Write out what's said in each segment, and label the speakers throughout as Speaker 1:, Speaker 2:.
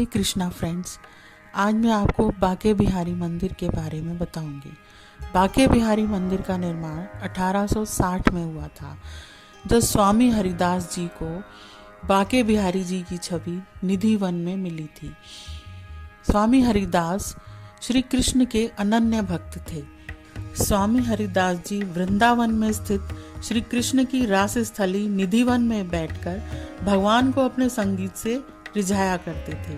Speaker 1: Krishna friends, आज मैं आपको बांके बिहारी मंदिर के बारे में बताऊंगी। बांके बिहारी मंदिर का निर्माण 1860 में हुआ था, जब स्वामी हरिदास जी को बांके बिहारी जी की छवि निधि वन में मिली थी। स्वामी हरिदास श्री कृष्ण के अनन्य भक्त थे। स्वामी हरिदास जी वृंदावन में स्थित श्री कृष्ण की रास स्थली निधिवन में बैठकर भगवान को अपने संगीत से रिझाया करते थे।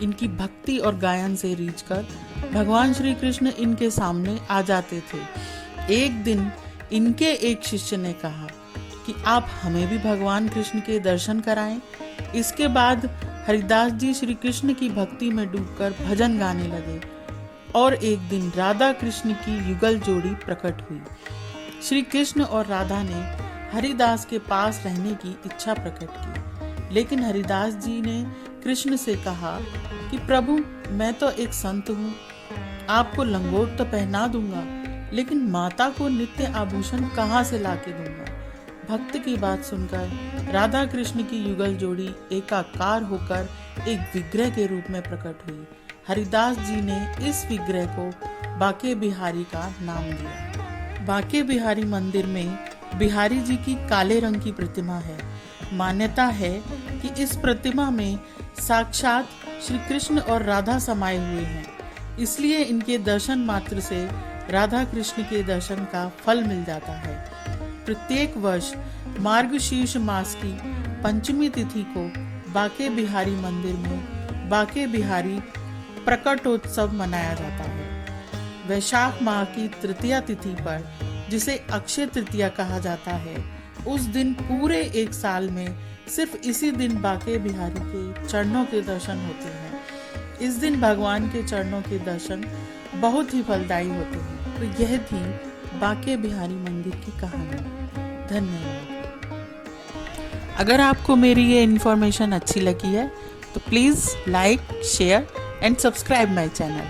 Speaker 1: इनकी भक्ति और गायन से रीझकर भगवान श्री कृष्ण इनके सामने आ जाते थे। एक दिन इनके एक शिष्य ने कहा कि आप हमें भी भगवान कृष्ण के दर्शन कराएं। इसके बाद हरिदास जी श्री कृष्ण की भक्ति में डूबकर भजन गाने लगे और एक दिन राधा कृष्ण की युगल जोड़ी प्रकट हुई। श्री कृष्ण और राधा ने हरिदास के पास रहने की इच्छा प्रकट की, लेकिन हरिदास जी ने कृष्ण से कहा कि प्रभु, मैं तो एक संत हूँ, आपको लंगोट तो पहना दूंगा, लेकिन माता को नित्य आभूषण कहाँ से लाके दूंगा। भक्त की बात सुनकर राधा कृष्ण की युगल जोड़ी एकाकार होकर एक विग्रह के रूप में प्रकट हुई। हरिदास जी ने इस विग्रह को बांके बिहारी का नाम दिया। बांके बिहारी मंदिर में बिहारी जी की काले रंग की प्रतिमा है। मान्यता है कि इस प्रतिमा में साक्षात श्री कृष्ण और राधा समाये हुए हैं, इसलिए इनके दर्शन मात्र से राधा कृष्ण के दर्शन का फल मिल जाता है। प्रत्येक वर्ष मार्गशीर्ष मास की पंचमी तिथि को बांके बिहारी मंदिर में बांके बिहारी प्रकटोत्सव मनाया जाता है। वैशाख माह की तृतीया तिथि पर, जिसे अक्षय तृतीया कहा जाता है, उस दिन पूरे एक साल में सिर्फ इसी दिन बांके बिहारी के चरणों के दर्शन होते हैं। इस दिन भगवान के चरणों के दर्शन बहुत ही फलदायी होते हैं। तो यह थी बांके बिहारी मंदिर की कहानी। धन्यवाद। अगर आपको मेरी ये इन्फॉर्मेशन अच्छी लगी है तो please like, share and subscribe my channel.